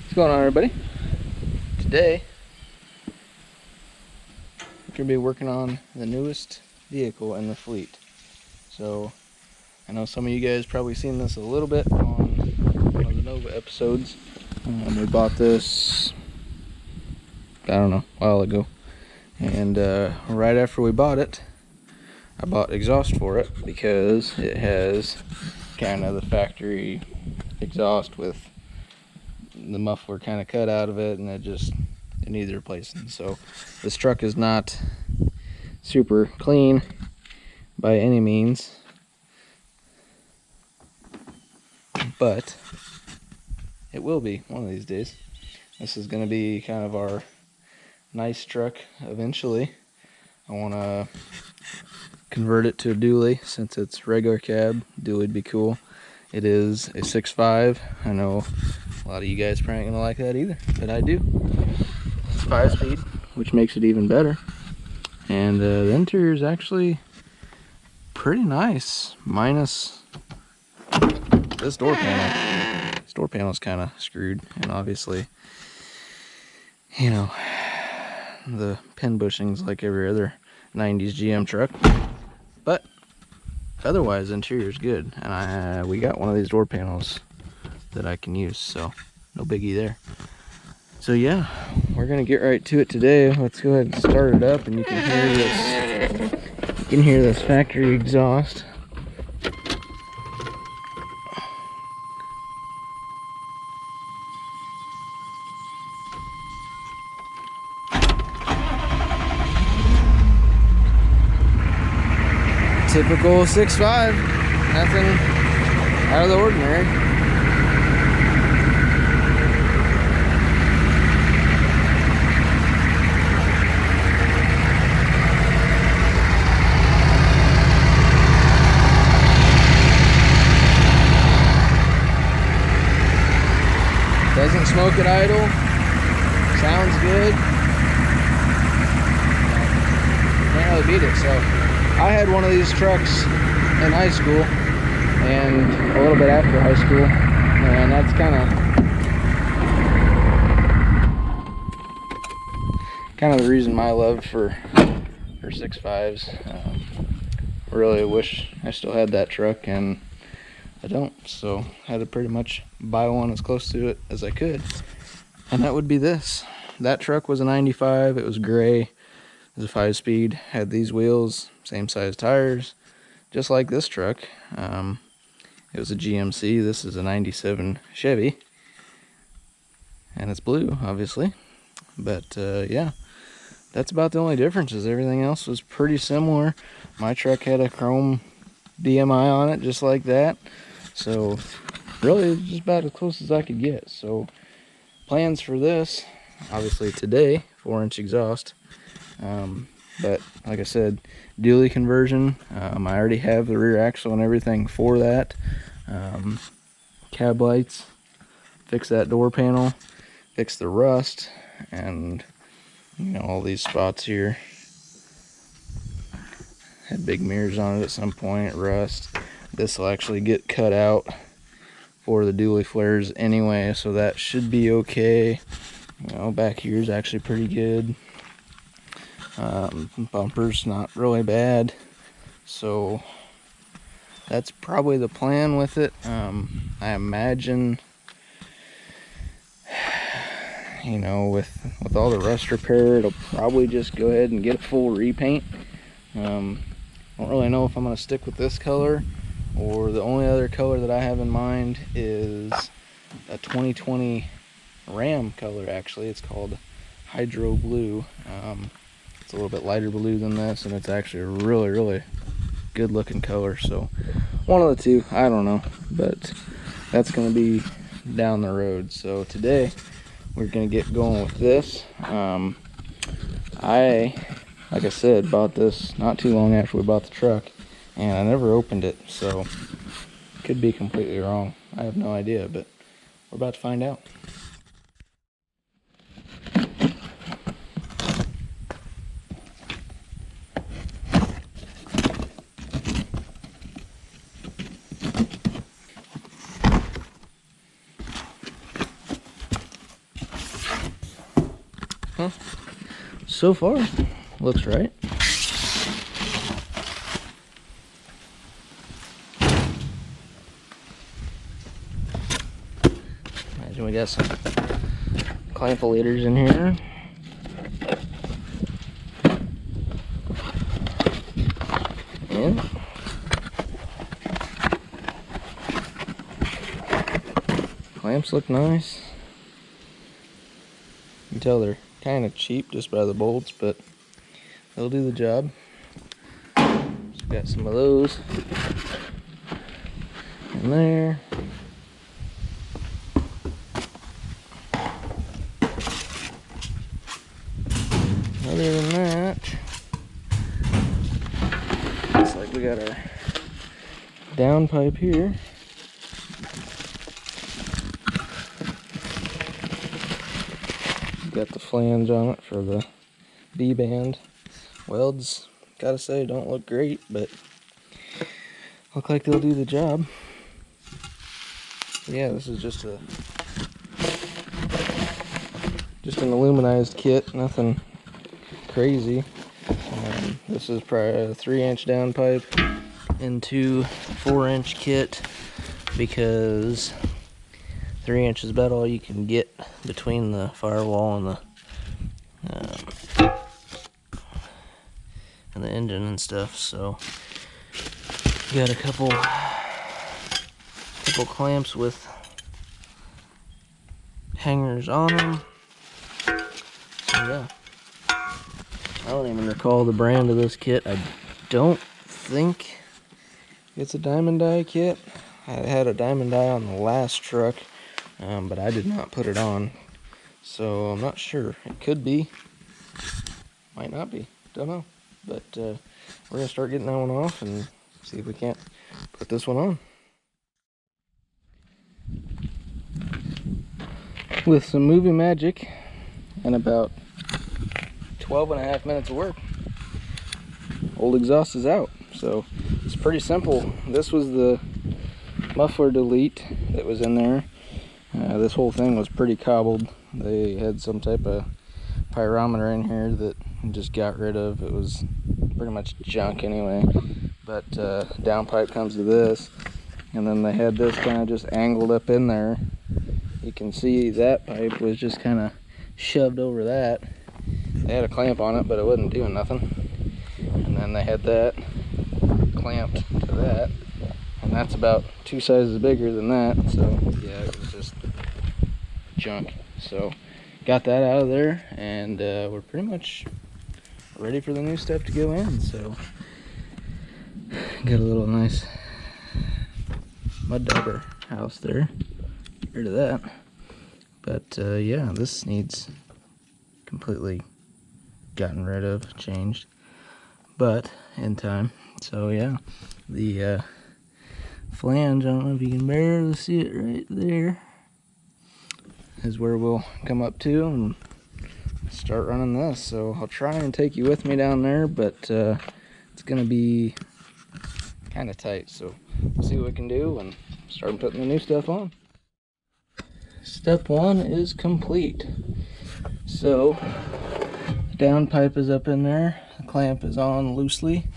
What's going on, everybody? Today we're gonna be working on the newest vehicle in the fleet. So I know some of you guys probably seen this a little bit on one of the Nova episodes. We bought this, I don't know, a while ago, and right after we bought it, I bought exhaust for it because it has kind of the factory exhaust with the muffler kind of cut out of it, and it needs replacing. So this truck is not super clean by any means, but it will be one of these days. This is going to be kind of our nice truck eventually. I want to convert it to a dually since it's regular cab. Dually would be cool. It is a 6.5. I know a lot of you guys probably ain't gonna like that either, but I do. It's 5-speed, which makes it even better. And the interior is actually pretty nice, minus this door panel. This door panel is kind of screwed, and obviously, you know, the pin bushings like every other 90s GM truck. But otherwise, the interior is good, and we got one of these door panels that I can use, so no biggie there. So yeah, we're gonna get right to it today. Let's go ahead and start it up, and you can hear this. You can hear this factory exhaust. Typical 6.5, nothing out of the ordinary. Doesn't smoke at idle, sounds good. Can't really beat it. So I had one of these trucks in high school and a little bit after high school, and that's kind of the reason my love for 6.5s. Really wish I still had that truck, and I don't, so I had to pretty much buy one as close to it as I could, and that would be this. That truck was a 95. It was gray. It was a 5-speed, had these wheels, same size tires, just like this truck. It was a GMC. This is a 97 Chevy, and it's blue, obviously. But yeah, that's about the only differences. Everything else was pretty similar. My truck had a chrome DMI on it, just like that. So really, it's just about as close as I could get. So plans for this, obviously today, 4-inch exhaust. But like I said, dually conversion. I already have the rear axle and everything for that. Cab lights, fix that door panel, fix the rust, and you know, all these spots here. Had big mirrors on it at some point, rust. This will actually get cut out for the dually flares anyway, so that should be okay. You know, back here is actually pretty good. Bumper's not really bad, so that's probably the plan with it. I imagine, you know, with all the rust repair, it'll probably just go ahead and get a full repaint. I don't really know if I'm going to stick with this color, or the only other color that I have in mind is a 2020 Ram color. Actually, it's called Hydro Blue. It's a little bit lighter blue than this, and it's actually a really good looking color. So one of the two, I don't know, but that's going to be down the road. So today we're going to get going with this. Like I said, bought this not too long after we bought the truck, and I never opened it, so could be completely wrong. I have no idea, but we're about to find out. so far, looks right. Imagine we got some clampulators in here. And clamps look nice. You can tell they're kind of cheap just by the bolts, but they'll do the job. Just got some of those in there. Other than that, looks like we got our down pipe here. Got the flange on it for the B-band. Welds, gotta say, don't look great, but look like they'll do the job. Yeah, this is just an aluminized kit, nothing crazy. This is probably a 3-inch down pipe into 4-inch kit, because 3 inches is about all you can get between the firewall and the engine and stuff. So got a couple clamps with hangers on them. So yeah, I don't even recall the brand of this kit. I don't think it's a diamond die kit. I had a diamond die on the last truck, but I did not put it on, so I'm not sure. It could be, might not be, don't know. But we're gonna start getting that one off and see if we can't put this one on. With some movie magic and about 12.5 minutes of work, old exhaust is out. So it's pretty simple. This was the muffler delete that was in there. This whole thing was pretty cobbled. They had some type of pyrometer in here that just got rid of. It was pretty much junk anyway. But downpipe comes to this, and then they had this kind of just angled up in there. You can see that pipe was just kind of shoved over that. They had a clamp on it, but it wasn't doing nothing. And then they had that clamped to that, and that's about 2 sizes bigger than that. So yeah, it was just junk. So got that out of there, and we're pretty much ready for the new stuff to go in. So got a little nice mud dauber house there. Get rid of that. But yeah, this needs completely gotten rid of, changed, but in time. So yeah, the flange, I don't know if you can barely see it right there, is where we'll come up to and start running this. So I'll try and take you with me down there, but it's gonna be kind of tight. So we'll see what we can do and start putting the new stuff on. Step 1 is complete. So the down pipe is up in there, the clamp is on loosely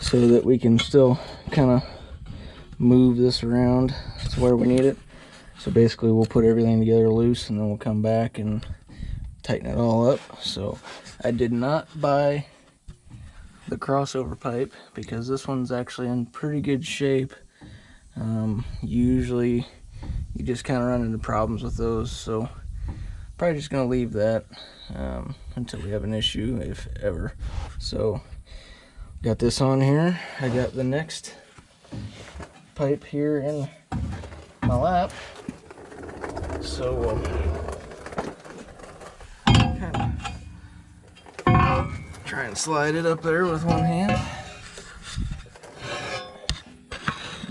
so that we can still kind of move this around to where we need it. So basically we'll put everything together loose, and then we'll come back and tighten it all up. So I did not buy the crossover pipe because this one's actually in pretty good shape. Usually you just kind of run into problems with those, so probably just gonna leave that until we have an issue, if ever. So got this on here. I got the next pipe here in my lap, so we'll kind of try and slide it up there with one hand,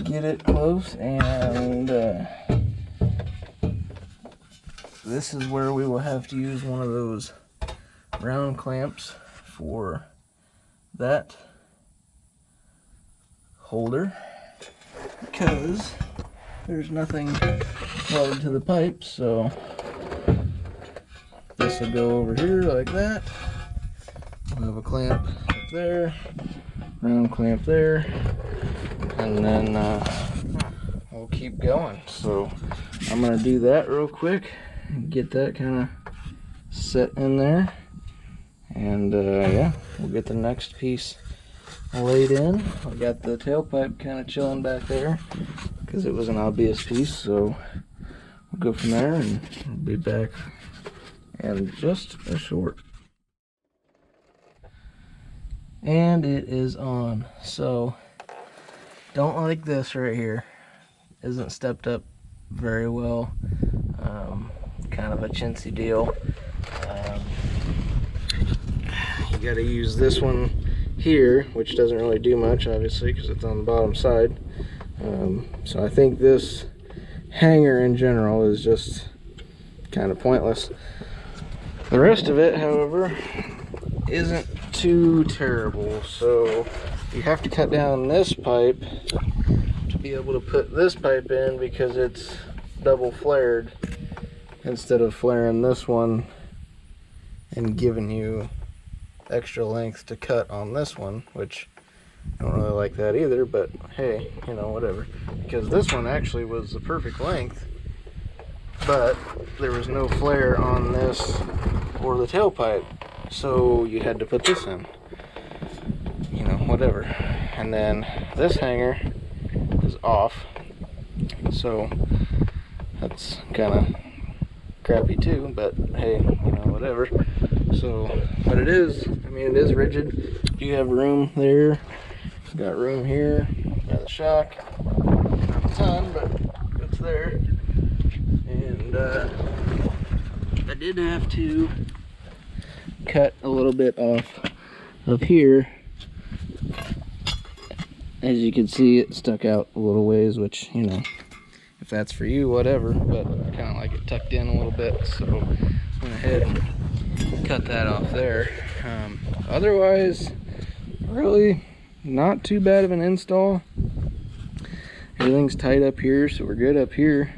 get it close, and this is where we will have to use one of those round clamps for that holder, because there's nothing welded to the pipe. So this will go over here like that, we'll have a clamp up there, round clamp there, and then we'll keep going. So I'm gonna do that real quick and get that kind of set in there, and yeah, we'll get the next piece laid in. I got the tailpipe kind of chilling back there because it was an obvious piece, so we'll go from there and we'll be back in just a short. And it is on. So don't like this right here. Isn't stepped up very well. Kind of a chintzy deal. You got to use this one here, which doesn't really do much, obviously, because it's on the bottom side. So I think this hanger in general is just kind of pointless. The rest of it, however, isn't too terrible. So you have to cut down this pipe to be able to put this pipe in, because it's double flared instead of flaring this one and giving you extra length to cut on this one, which I don't really like that either, but hey, you know, whatever. Because this one actually was the perfect length, but there was no flare on this or the tailpipe, so you had to put this in. You know, whatever. And then this hanger is off, so that's kind of crappy too, but hey, you know, whatever. So, but it is, I mean, it is rigid. You have room there, got room here, got the shock, not a ton, but it's there. And I did have to cut a little bit off of here. As you can see, it stuck out a little ways, which, you know, if that's for you, whatever, but I kind of like it tucked in a little bit, so went ahead and cut that off there. Otherwise, really not too bad of an install. Everything's tight up here, so we're good up here.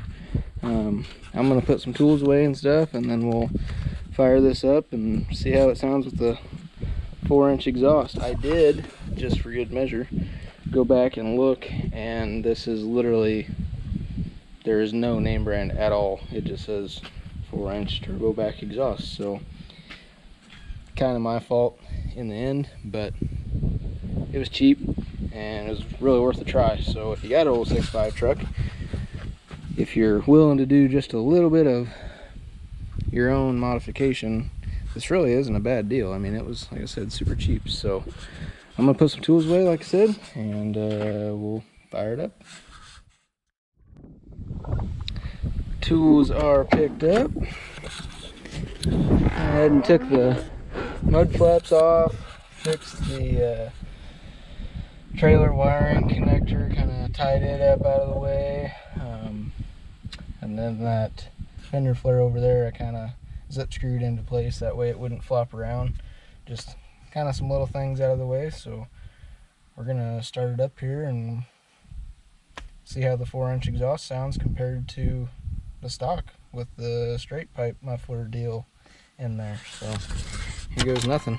I'm gonna put some tools away and stuff, and then we'll fire this up and see how it sounds with the 4-inch exhaust. I did, just for good measure, go back and look, and this is literally, there is no name brand at all. It just says 4-inch turbo back exhaust, so kind of my fault in the end, but it was cheap and it was really worth a try. So if you got an old 6.5 truck, if you're willing to do just a little bit of your own modification, this really isn't a bad deal. I mean, it was, like I said, super cheap. So I'm gonna put some tools away, like I said, and we'll fire it up. Tools are picked up. I ahead and took the mud flaps off, fixed the trailer wiring connector, kind of tied it up out of the way, and then that fender flare over there I kind of zip screwed into place, that way it wouldn't flop around. Just kind of some little things out of the way. So we're gonna start it up here and see how the 4-inch exhaust sounds compared to the stock with the straight pipe muffler deal in there. So here goes nothing.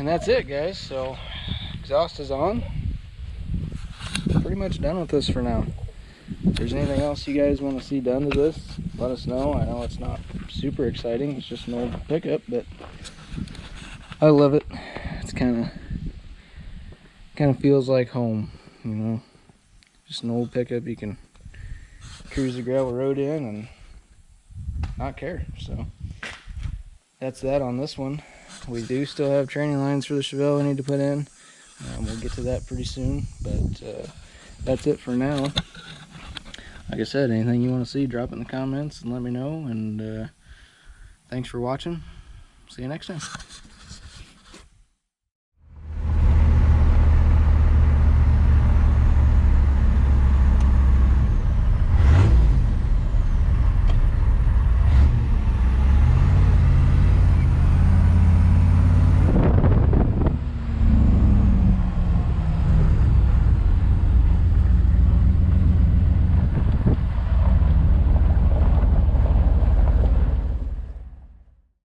And that's it, guys. So exhaust is on. Pretty much done with this for now. If there's anything else you guys want to see done to this, let us know. I know it's not super exciting. It's just an old pickup, but I love it. It's kind of feels like home, you know. Just an old pickup you can cruise the gravel road in and not care. So that's that on this one. We do still have training lines for the Chevelle we need to put in. We'll get to that pretty soon, but that's it for now. Like I said, anything you want to see, drop it in the comments and let me know. And thanks for watching. See you next time.